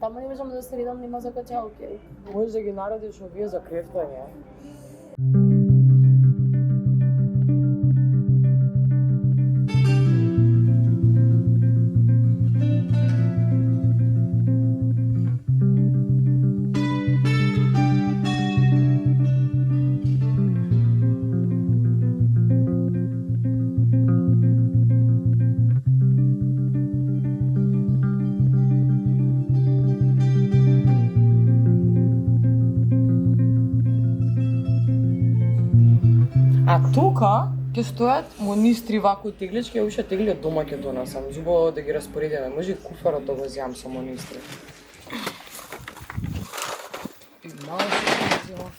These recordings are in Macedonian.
Тама не можам да средам, нема за качалки. Можеш да ги наредиш овие за крефтање. А тука ќе стојат монистри ваку теглички, ја уште тегли од дома ќе донесам. Зубаво да ги распоредиме. Може и куфарот да го земам со монистри. И мало се взема.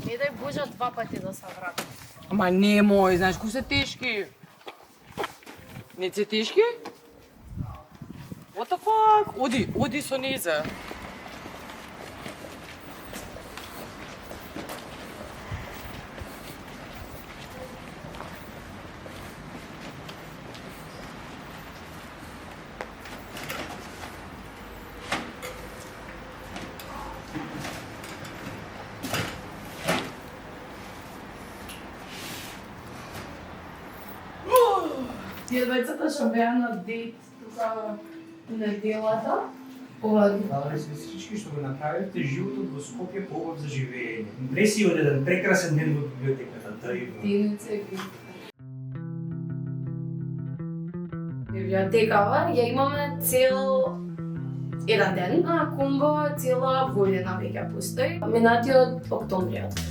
Не дај Боже 2 пати да се врати. Ама немој, знаеш кои се тешки? Не се тешки? What the fuck? Оди со незе. Тие двајцата што беа на дейт тука неделата. Ова Благодарам се всички што го направивте животот во Скопје поубав за живење. Не си од еден прекрасен ден во библиотеката, тајно. Денице ги. Библиотекава ја имаме цел еден ден, а Кумбо цела година веќе постои. Минатиот октомвриот.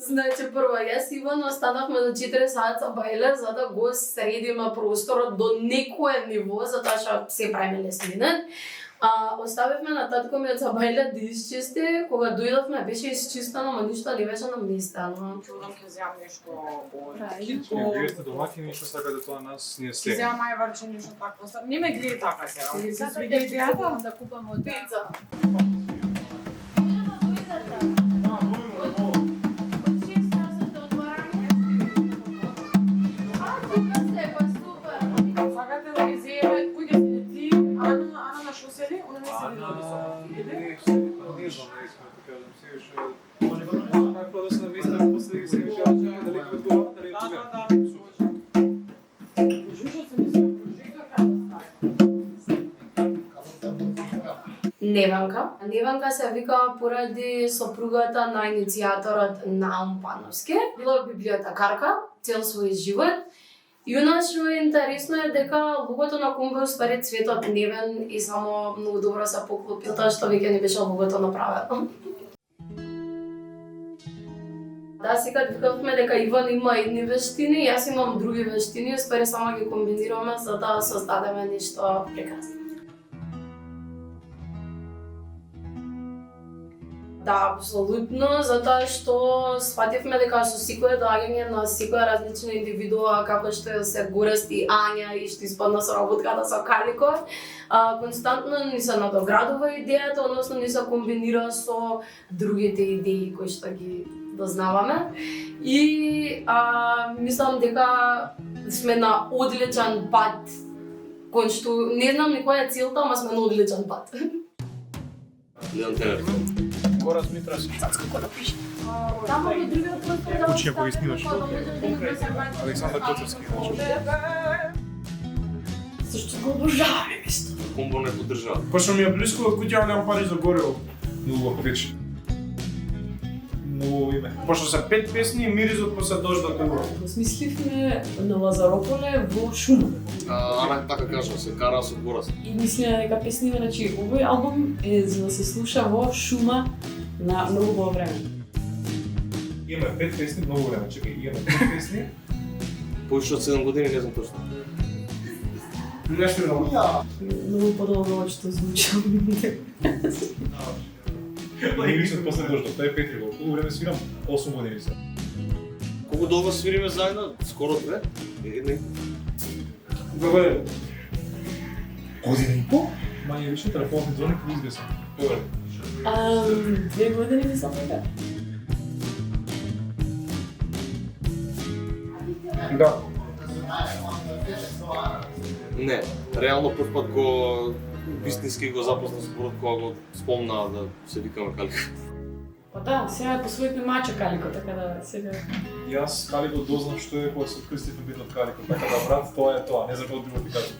Значи, прво, јас и Иван останавме до 4 саат за бајле, за да го средиме просторот до некое ниво, затоа што се правиме леснинен. Оставивме на татко ми од за бајле да изчисти, кога дојдовме беше изчистено, но ништо не беше наместено. Чудам ќе земам нешто од Китко. Вие сте домакини, што сакате тоа нас ние Ќе се. земам мајварче нешто такво. Не ме гледај така сега. Или Се се свиѓа идејата? да купам од пица. Сакате да ги земе, кој ќе седи ти, Ана на шо седи? Она не седи до високо. Не знам, не искам да кажам, сега што најпро да се наместам, после да ги се кажам, дали ќе одговарам, дали не. Неванка се вика поради сопругата на иницијаторот Наум Пановски. Била библиотекарка цел свој живот. И она што е интересно е дека логото на Кумбо уствари цветот Невен и само многу добро се поклопил тоа што веќе не беше логото направено. Да, сега викавме дека Иван има едни вештини, јас имам други вештини, уствари само ги комбинираме за да создадеме нешто прекрасно. Да, апсолутно, затоа што сфативме дека со секое доаѓање на секоја различна индивидуа, како што се горести Ања и што испадна со работката со Калико, константно ни се надоградува идејата, односно ни се комбинира со другите идеи кои што ги дознаваме. И мислам дека сме на одличен пат, кон што не знам ни која е целта, ама сме на одличен пат. Гледам телефон. Горас Митрас. Тамо во другиот простор. Учија кој снимаш. Александар Коцевски. Зашто го обожаваме место. Комбо не поддржава. Пошто ми е близко од куќа, немам пари за гориво. Многу вече. Многу име. Пошто се 5 песни и миризот после дожда кога. Го смисливме на Лазарополе во шума. Ана така кажа, се кара со Горас. И мислиме дека песниме, значи овој албум е за да се слуша во шума на многу во време. Имаме 5 песни, многу време. Чекај, имаме 5 песни. Повеќе од 7 години, не знам точно. Нешто ново. Многу подолго од што звучам. Мирисот после дождот, тој е Петриво. Колку време свирам? 8 години се. Колку долго свириме заедно? Скоро 2? Една и Добре. Година и по? Мање више телефонот ми звони кога изгасам. Добре. 2 години мислам дека. Да. Не, реално прв пат го бистински го запозна според кога го спомна да се викаме Калико. Па да, сега посвоивме мача Калико, така да сега... Јас Калико дознав што е кога се открстивме бит од Калико, така да брат, тоа е тоа, не за какво друго ти кажам.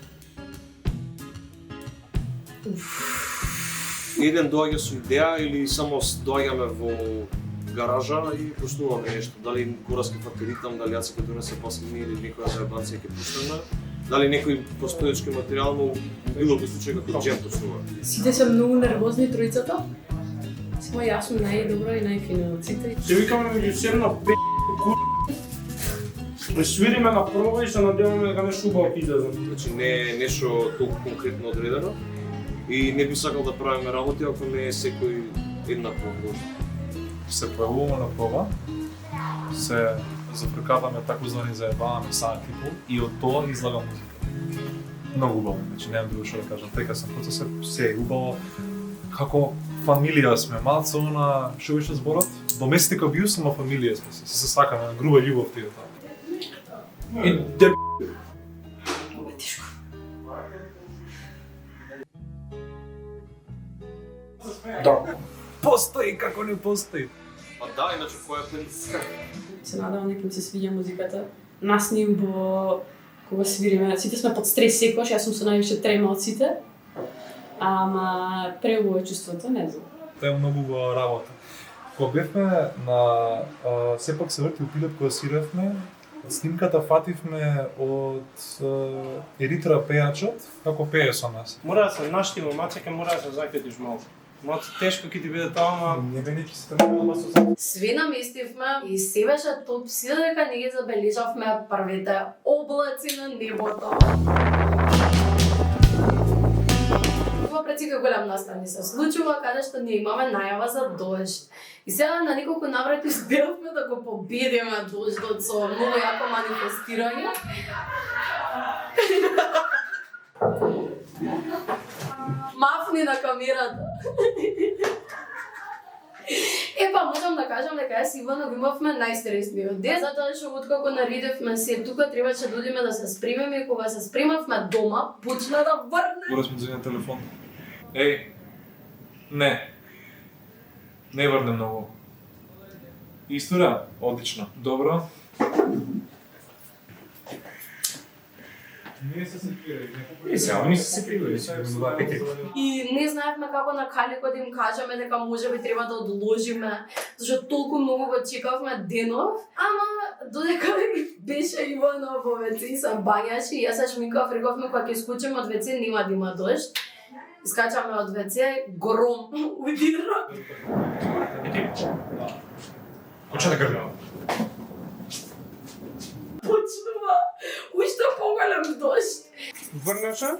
Еден доаѓа со идеја или само доаѓаме во гаража и пуснуваме нешто. Дали Горас ќе фати ритам, дали јас ќе донесе последни или некоја заебанција ќе пуштаме. Дали некој постоечки материјал, но било би случај како джем пуснува. Сите се многу нервозни тројцата. Само јас сум најдобро и најфино од сите. Се викаме меѓу седна свириме на проба и се надеваме дека нешто убаво ќе излезе. Значи не е нешто толку конкретно одредено и не би сакал да правиме работи ако не е секој еднакво вложен. Се појавуваме на проба, се зафркаваме такозвани заебаваме саат и пол и од тоа излага музика. Многу убаво, значи немам друго што да кажам. Тека сам процес се е убаво. Како фамилија сме, малце она, што беше зборот? Domestic abuse, ама фамилија сме се сакаме, груба љубов ти е тоа. И де Да. Постои како не постои. Па да, иначе која е Се надевам дека им се свиѓа музиката. Нас ни убаво кога свириме, сите сме под стрес секојаш, јас сум со највише трема од сите. Ама преубаво е чувството, не знам. Тоа е многу убава работа. Кога бевме на сепак се врти упилот кога свиревме, снимката фативме од Еритра пејачот, како пее со нас. Мора да се наштима, мацека мора да се закетиш малку. Малку тешко ќе ти биде тоа, ама Не бе неки се тренувала со Све наместивме и се беше топ, си дека не ги забележавме првите облаци на небото. Во пред секој голем настан ни се случува, каде што ние имаме најава за дожд. И сега на неколку наврати успеавме да го победиме дождот со многу јако манифестирање. Мафни на камерата. Епа, можам да кажам дека јас и Ивана го имавме најстресниот ден, затоа што откако наредевме се тука, требаше да одиме да се спремиме и кога се спремавме дома, почна да врне. Горас ми звони телефон. Еј, не. Не врне многу. Истора? Одлично. Добро. Не се секирали. И сега не се секирали, сега го дава Петри. И не знаевме како на Калико да им кажеме дека можеби треба да одложиме, зашто толку многу го чекавме денов, ама додека беше Ивана во WC и се бањаше и јас се шминкав, рековме кога ќе скочиме од WC нема да има дожд. Искачаме од WC, гром удира. Почна да грмева. Почнува уште поголем дожд. Врнеше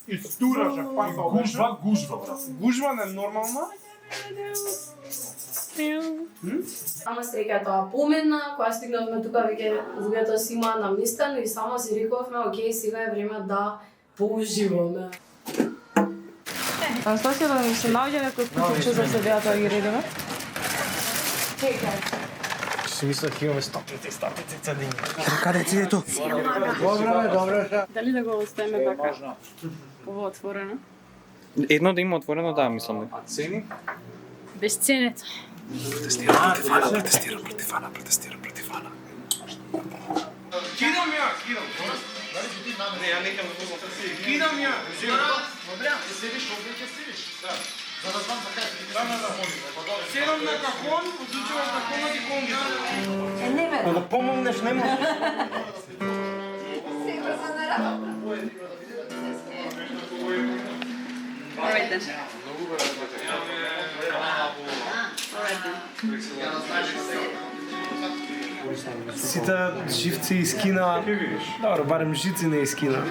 и стураше, пака обеше. Гужва, брат. Гужва ненормална. Ама среќа тоа помина, кога стигнавме тука веќе луѓето си имаа наместено и само си рековме, окей, сега е време да поуживаме. Анастасија, да ми се наоѓа некој кутиче за седејата да ги редиме? Си мислех имаме стотици цединги. Каде ти ето? Дали да го оставиме така? Ово отворено? Едно да има отворено, да, мислам. А цени? Без ценето. Протестирам против Ана. Кидам ја, кидам. Не, ја некам да го кидам ја. Добре, ти седиш овде, ќе седиш. Да. За да знам за кај ти Седам на кахон, одлучувам кахонот и конгито. Да помогнеш, не можеш. Сите живци искина. Добро, барем жици не искина.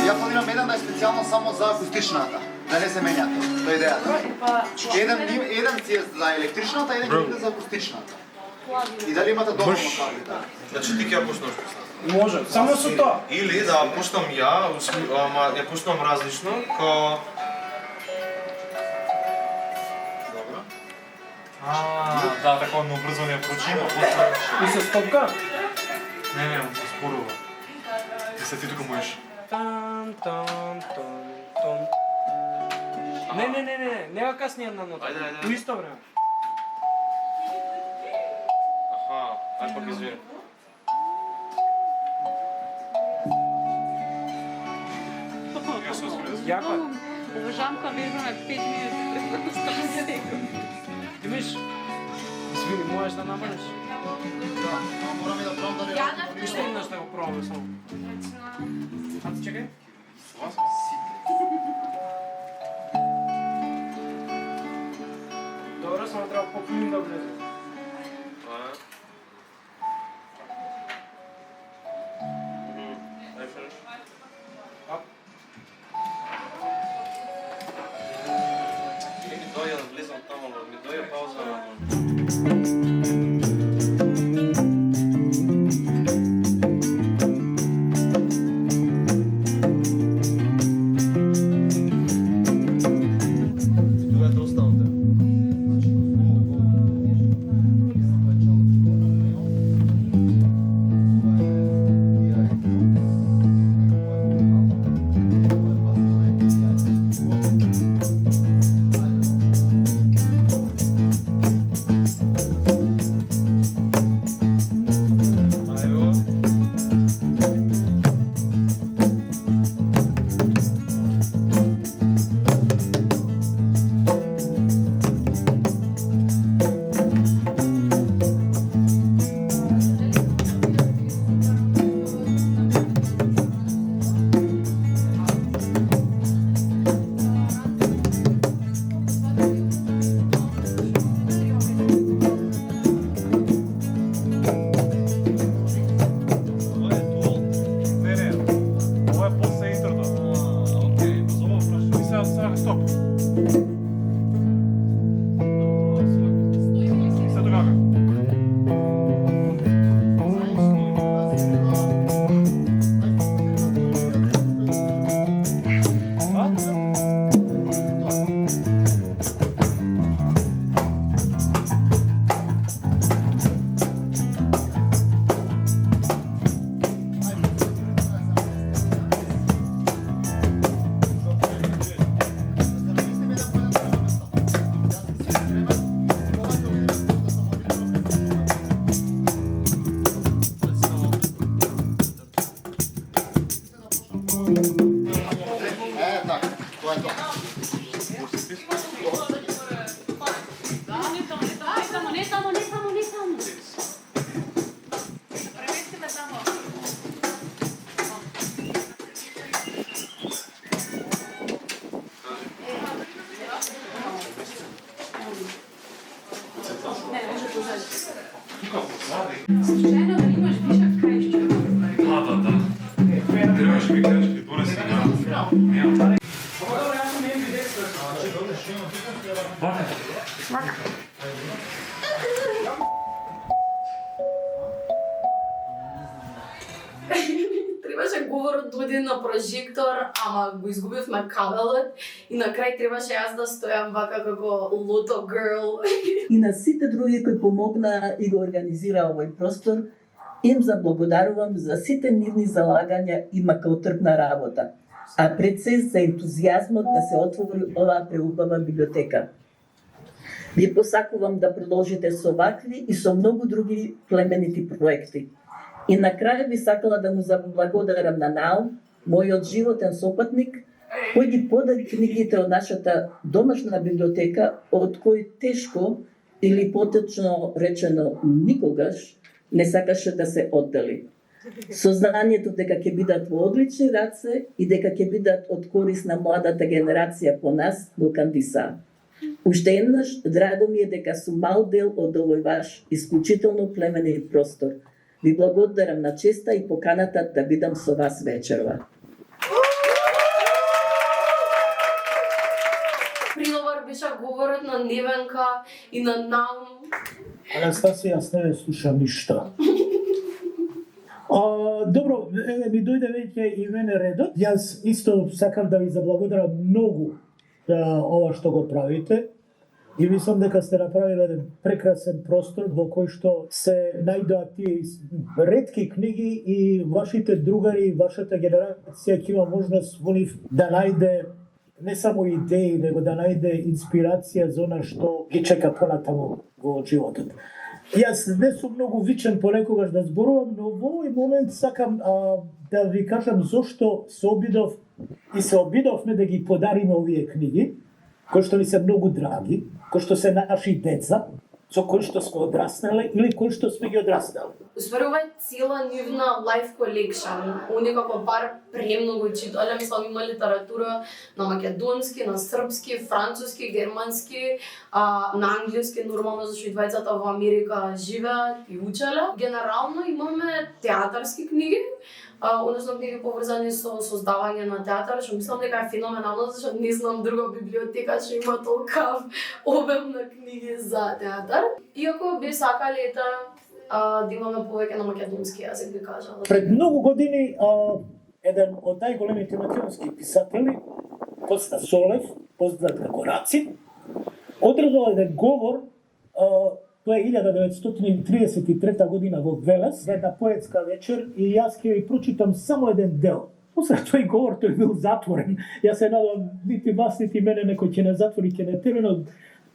Ја планирам еден да е специјално само за акустичната, да не се менја тоа е идејата. Еден си е за електричната, еден е за акустичната. И дали имате доволно кабли? Значи ти ќе ја пуснеш. Може, само со тоа. Или да пуштам ја, ама ја пуштам различно, ко... Добро. Да, така одно брзо не прочима, после... И со стопка? Не, он се спорува. И се ти тука можеш. Тан, тан, тан, тан. Не, нека каснije една нота. Ајде. У исто време. Аха, ајде пак извини. Јако е. Уважавам кога вежбаме 5 минути пред да стане некој. Ти виж? Извини, можеш да намалиш? Морам и да пробам да не... Уште еднаш да го пробаме само. А ти чекај. Добро, само треба по-плин да влезе. Не ми дојде да влезам таму, ми дојде пауза. Тоа е доста онде. Не, може позади. Случайно да имаш вишак крајшче. Да. Требаш ми кажеш, ти донеси Немам. Требаше говорот дојде на прожектор, ама го изгубивме кабелот и на крај требаше јас да стојам вака како лото girl. И на сите други кои помогнаа и го организира овој простор, им заблагодарувам за сите нивни залагања и макотрпна работа, а пред се за ентузијазмот да се отвори оваа преубава библиотека. Ви посакувам да продолжите со вакви и со многу други племенити проекти. И на крај би сакала да му заблагодарам на Наум, мојот животен сопатник, кој ги подари книгите од нашата домашна библиотека, од кој тешко или поточно речено никогаш не сакаше да се оддели. Сознанието дека ќе бидат во одлични раце и дека ќе бидат од корис на младата генерација по нас го кандиса. Уште еднаш, драго ми е дека сум мал дел од овој ваш исклучително племенит простор. Ви благодарам на честа и поканата да бидам со вас вечерва. Приловар беше говорот на Невенка и на Наум. Анастасија, јас не слушам ништо. Добро, ми дојде веќе и мене редот. Јас исто сакам да ви заблагодарам многу за ова што го правите. И мислам дека сте направили еден прекрасен простор во кој што се најдоа тие ретки книги и вашите другари, вашата генерација ќе има можност во нив да најде не само идеи, него да најде инспирација за она што ги чека понатаму во животот. Јас не сум многу вичен понекогаш да зборувам, но во овој момент сакам да ви кажам зошто се обидовме да ги подариме овие книги, кои што ни се многу драги, кои што се наши деца, со кои што сме одраснали или кои што сме ги одраснали. Успари ова е цела нивна life collection. Они како бар премногу читале, мислам има литература на македонски, на српски, француски, германски, на англиски, нормално зашто и двајцата во Америка живеат и учеле. Генерално имаме театарски книги, односно книги поврзани со создавање на театар, што мислам дека е феноменално, зашто не знам друга библиотека што има толкав обем на книги за театар. Иако би сакале да имаме повеќе на македонски јазик, би кажала. Пред многу години еден од најголемите македонски писатели, Коста Солев, познат како Рацин, одржал еден говор, тоа е 1933 година во Велес, една поетска вечер, и јас ќе ви прочитам само еден дел. После тој говор тој бил затворен. Јас се надам нити вас, нити мене некој ќе не затвори, ќе не тебе, но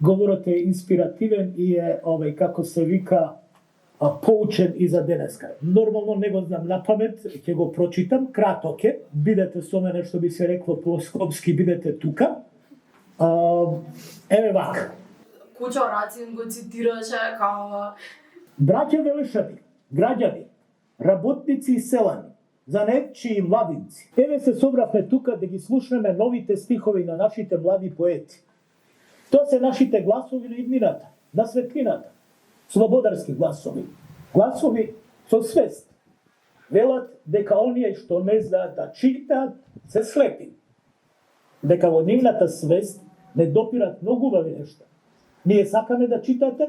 говорот е инспиративен и е како се вика поучен и за денеска. Нормално не го знам напамет, ќе го прочитам, краток е, бидете со мене, што би се рекло по скопски, бидете тука. Еве вака. Кучо Рацин го цитираше као... Браќа Велешани, граѓани, работници и селани, занетчи и младинци, еве се собравме тука да ги слушнеме новите стихови на нашите млади поети. Тоа се нашите гласови на иднината, на светлината, слободарски гласови, гласови со свест. Велат дека оние што не знаат да читаат, се слепи. Дека во нивната свест не допират многу убави нешта. Ние сакаме да читате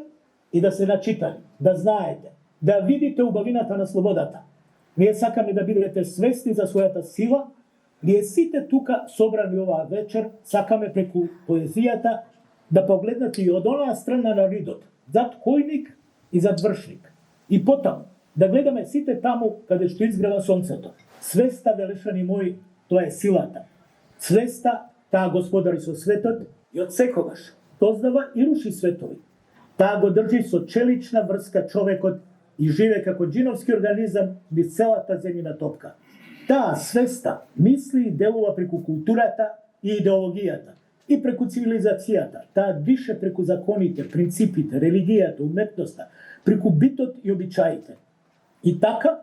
и да се начитани, да знаете, да видите убавината на слободата. Ние сакаме да бидете свесни за својата сила. Ние сите тука собрани оваа вечер сакаме преку поезијата да погледнете и од онаа страна на ридот, зад којник и зад вршник. И потаму да гледаме сите таму каде што изгрева сонцето. Свеста, Велешани мои, тоа е силата. Свеста, таа господари со светот и од секогаш создава и руши светови. Таа го држи со челична врска човекот и живе како џиновски организам низ целата земјина топка. Таа свеста мисли и делува преку културата и идеологијата и преку цивилизацијата. Таа дише преку законите, принципите, религијата, уметноста, преку битот и обичаите. И така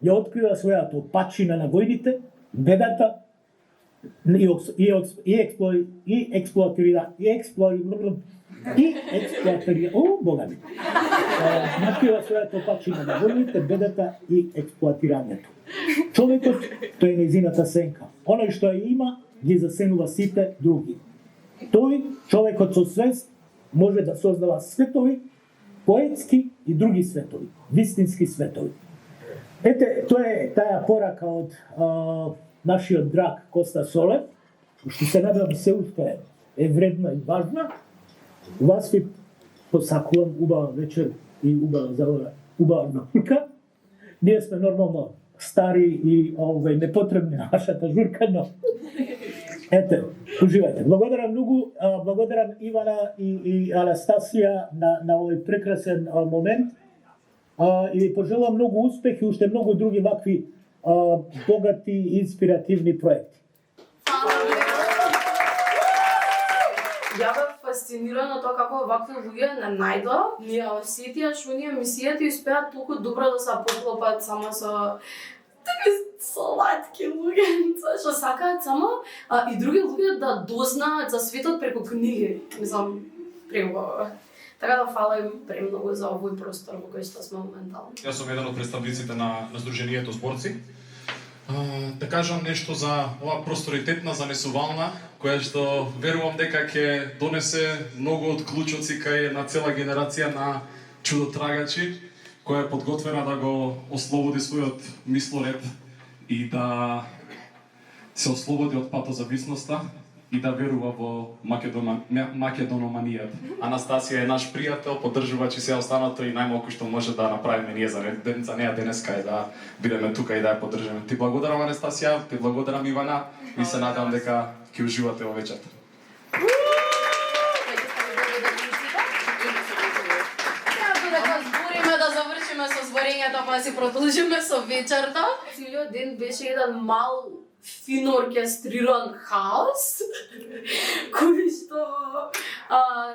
ја открива својата опачина на војните, бедата Бога ми. Напива својата пачина на војните, бедата и експлоатирањето. Човекот, тој е нејзината сенка. Оној што ја има, ги засенува сите други. Тој, човекот со свест, може да создава светови, поетски и други светови, вистински светови. Ете, тоа е таа порака од нашиот драг Коста Солев, што се надевам се уште е вредна и важна. Вас ви посакувам убава вечер и убава завора, убава журка. Ние сме нормално стари и непотребни на вашата журка, но ете, уживајте. Благодарам многу, благодарам Ивана и Анастасија на овој прекрасен момент и ви пожелам многу успех и уште многу други вакви богати и инспиративни проекти. Ја бев фасцинирана тоа како вакви луѓе на најдо ни ја осетија што ние мисијата и успеат толку добро да се поклопат само со такви сладки луѓе, што сакаат само и други луѓе да дознаат за светот преку книги, мислам, преубаво. Така да фала им премногу за овој простор во кој што сме моментално. Јас сум еден од представниците на Сдруженијето Зборци. Да кажам нешто за ова просторитетна занесувална, која што верувам дека ќе донесе многу од клучоци кај на цела генерација на чудотрагачи, која е подготвена да го ослободи својот мислоред и да се ослободи од патозависноста и да верува во македономанијата. Анастасија е наш пријател, поддржувач и се останато и најмалку што може да направиме ние за неа денеска е да бидеме тука и да ја поддржиме. Ти благодарам Анастасија, ти благодарам Ивана и се надам дека ќе уживате во вечерта. Да завршиме со зборењата па да си продолжиме со вечерта. Целиот ден беше еден мал фино оркестриран хаос, кој што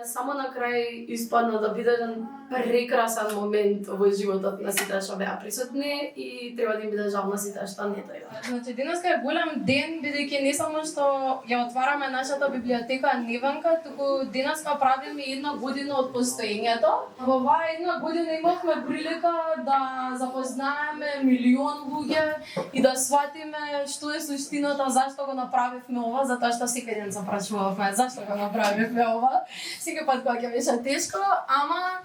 само на крај испадна да биде еден прекрасен момент во животот на сите што беа присутни и треба да им биде жал на сите што не дојдоа. Значи денеска е голем ден бидејќи не само што ја отвараме нашата библиотека Неванка, туку денеска правиме една година од постоењето. Во оваа една година имавме прилика да запознаеме милион луѓе и да сватиме што е суштината зашто го направивме ова, затоа што секој ден се прашувавме зашто го направивме ова. Секој пат кога ќе беше тешко, ама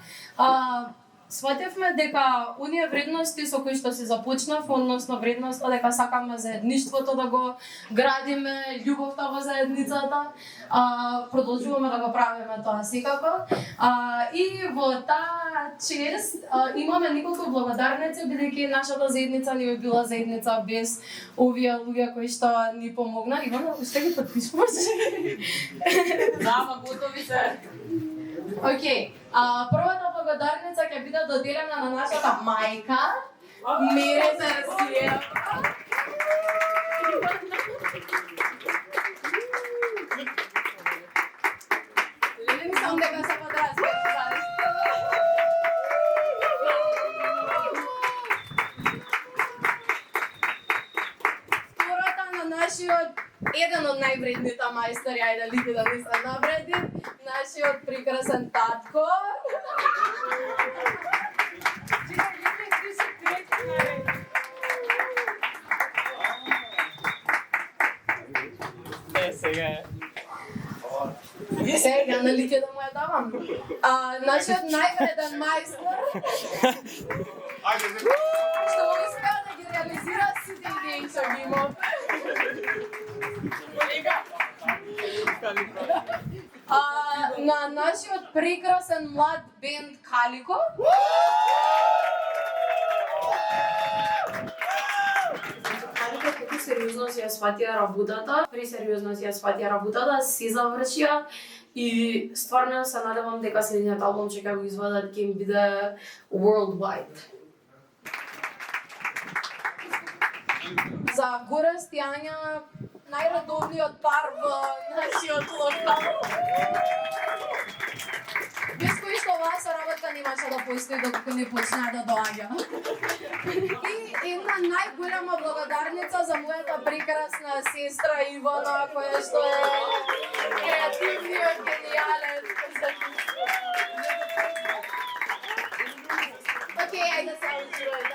сватевме дека оние вредности со кои што се започнав, односно вредноста дека сакаме заедништвото да го градиме, љубовта во заедницата, продолжуваме да го правиме тоа секако. И во таа чест имаме неколку благодарници, бидејќи нашата заедница не би била заедница без овие луѓе кои што ни помогнаа. Ивана, уште ги потпишуваш? Да, готови се. Океј, првата благодарница ќе биде доделена на нашата мајка, Мере Терсиева. Не мислам дека се подразбира зашто. Втората на нашиот еден од највредните мајстори, ајде лики да не се навредим, нашиот прекрасен татко. Сега на лики да му ја давам. Нашиот највреден мајстор. Што успеа да ги реализира сите идеи што ги имав. На нашиот прекрасен млад бенд Калико. Калико колку сериозно си ја сватија работата, пресериозно си ја сватија работата, се завршија и стварно се надевам дека следниот албум ќе го извадат ќе им биде worldwide. За горест Јања, најредовниот пар во нашиот локал. Без кој што вас работа работа немаше да постои докато не почне да доаѓа. И една најголема благодарница за мојата прекрасна сестра Ивана, која што е креативниот, гениален. Океј, ајде се уживај,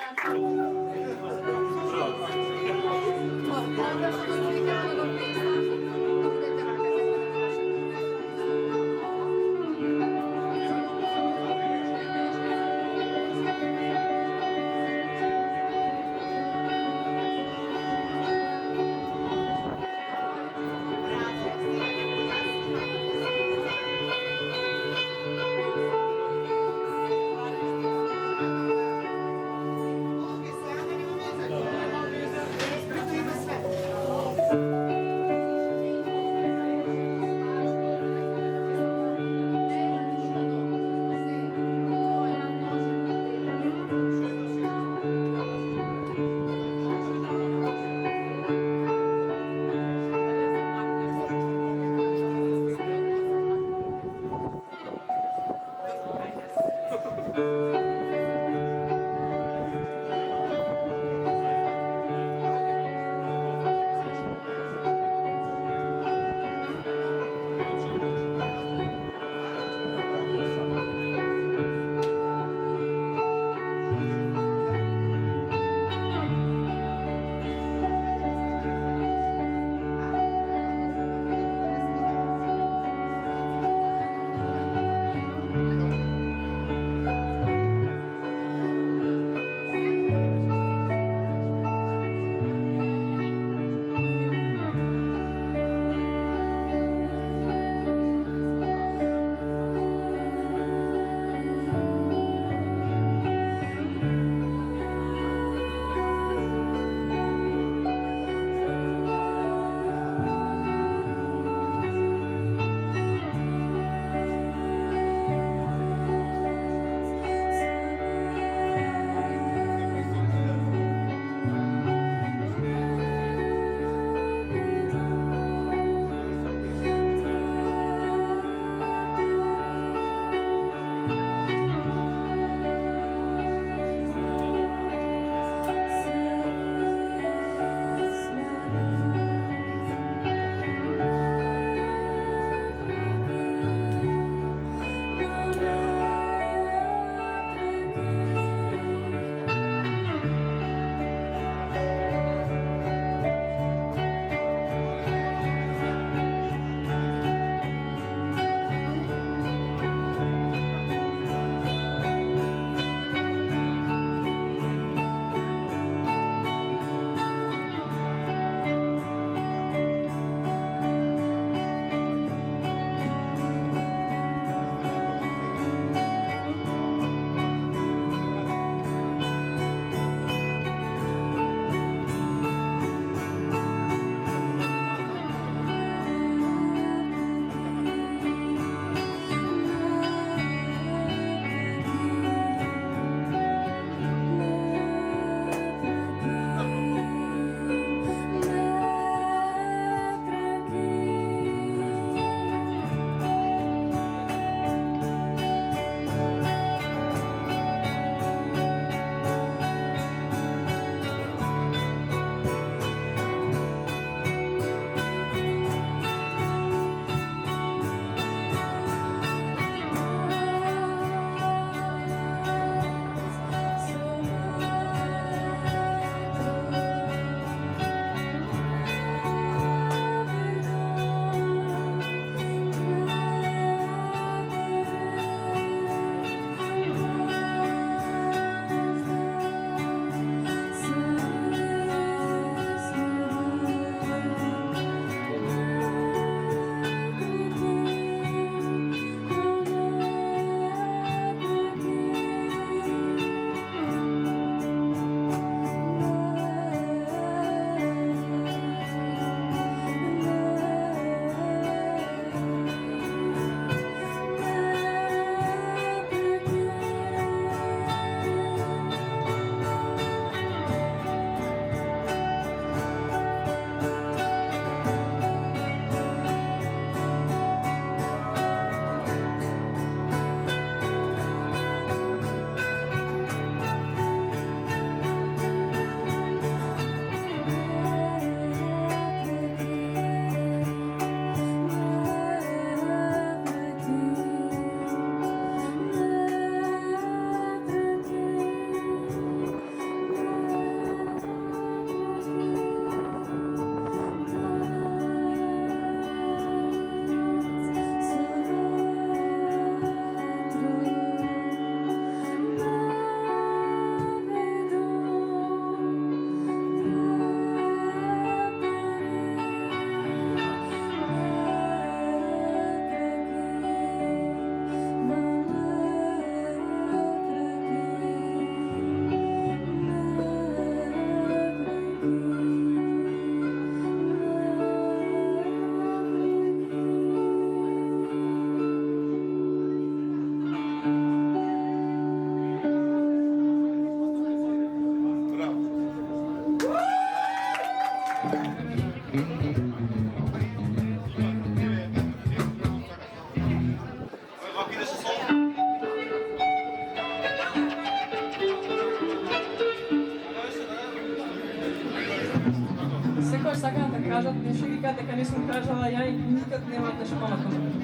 кажат, нешто ги кажат дека не сум кажала ја и никак немаат нешто паметно.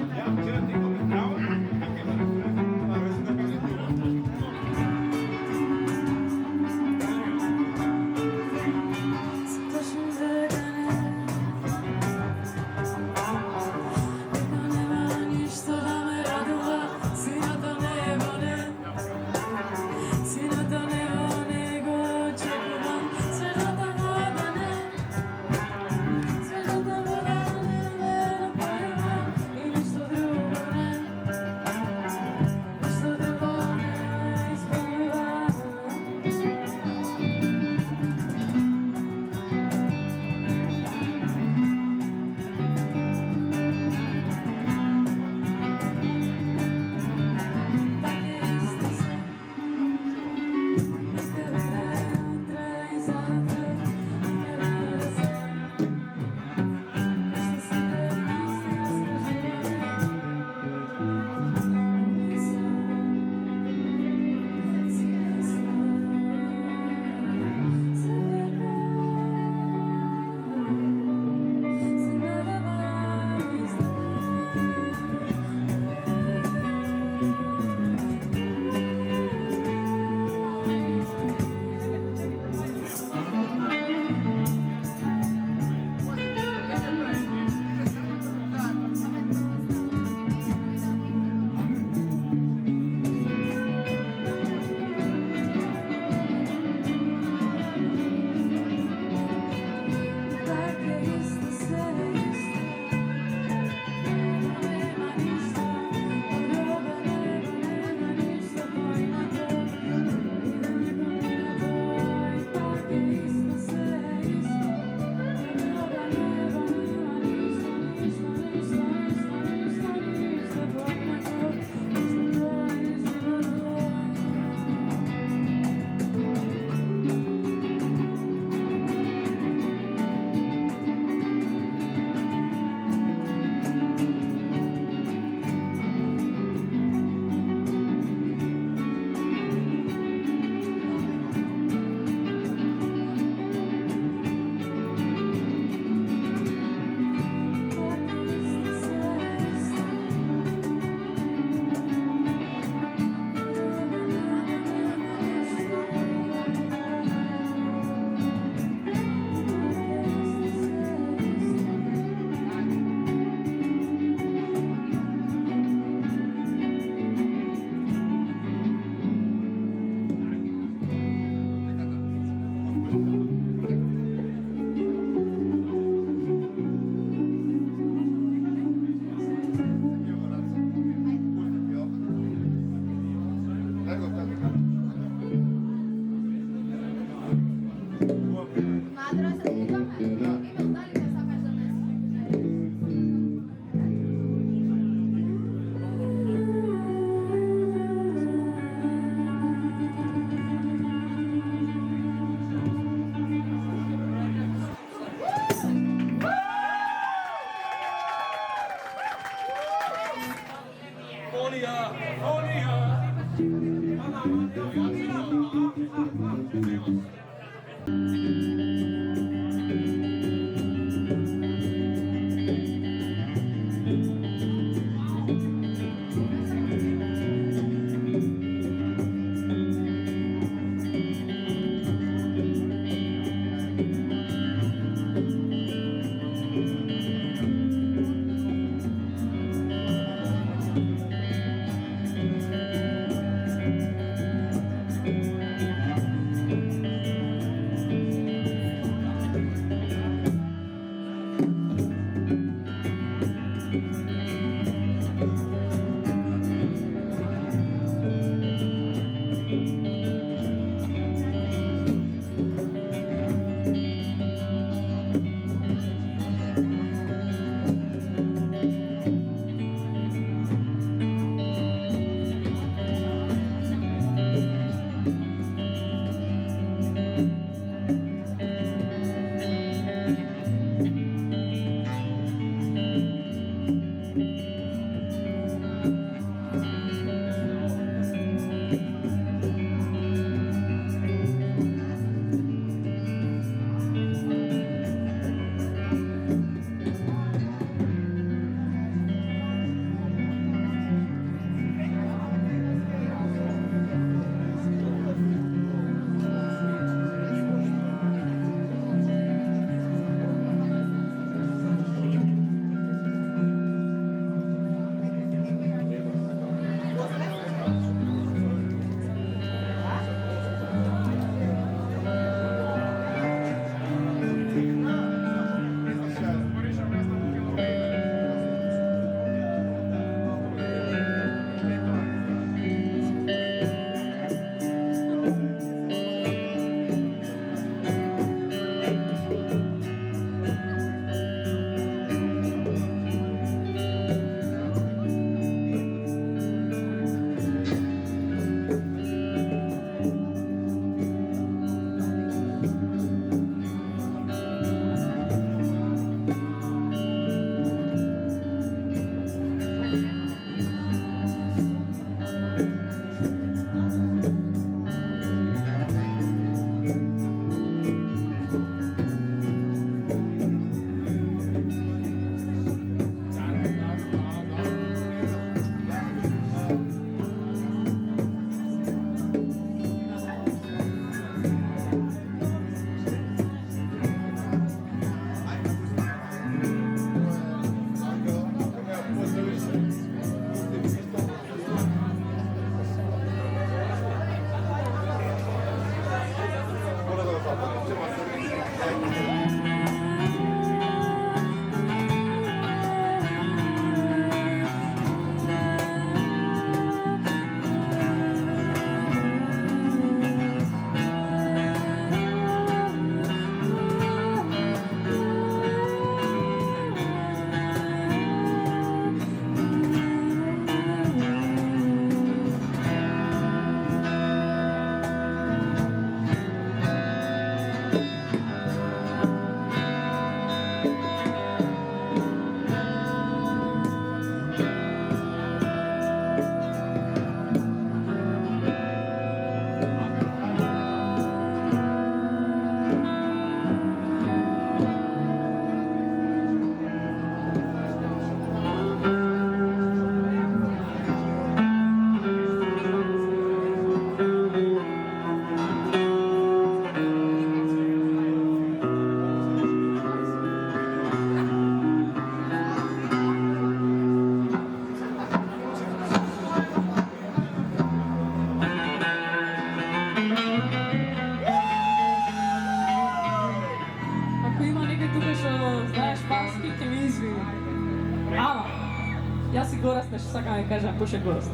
сакам да кажам кој е гост.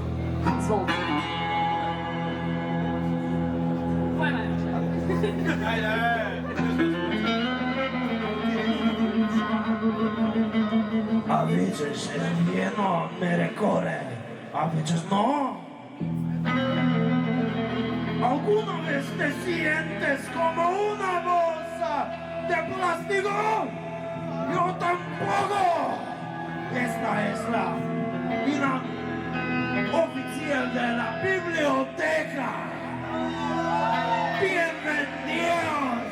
Зволте. Кој е A vidiš, jedno me recore, a vidiš no. Alguna vez te sientes como una bolsa de plástico? Yo tampoco. Esta es la vida oficial de la biblioteca. Bienvenidos.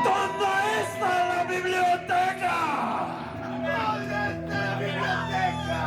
¿Dónde está la biblioteca? ¿Dónde está la biblioteca?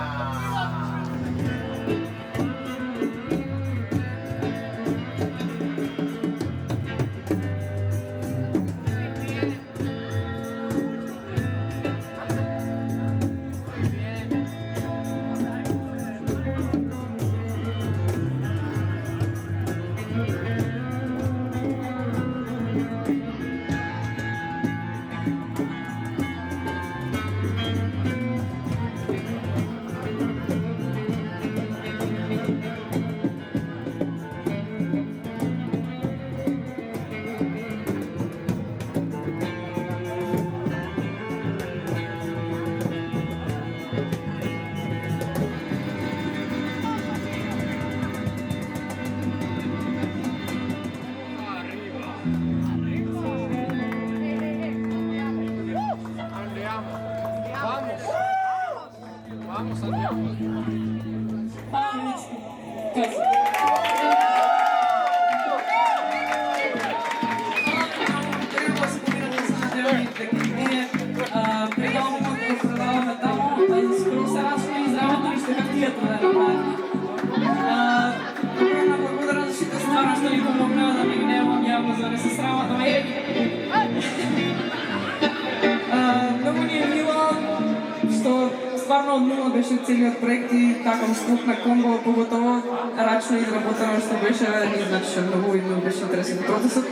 Стварно од нула беше целиот проект и така успех на Конго, поготово рачно изработено што беше, и значи многу беше интересен процесот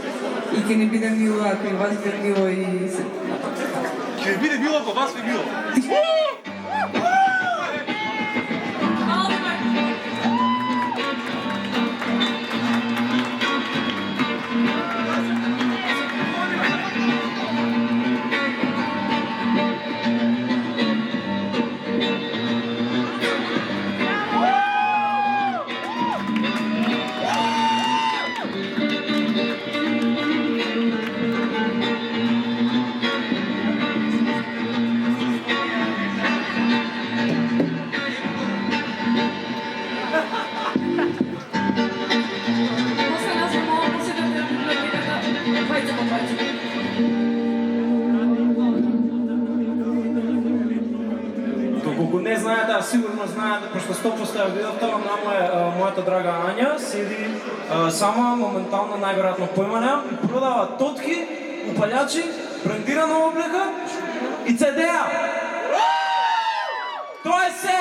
и ќе не биде мило ако и вас биде мило и се. Ќе биде мило ако вас би било. Доколку не знаете, а сигурно знаете, пошто 100% ја видовте, намо мојата драга Ања седи сама, моментално најверојатно појма немам, и продава тотки, упалјачи, брендирана облека и CD-а. Тоа е се!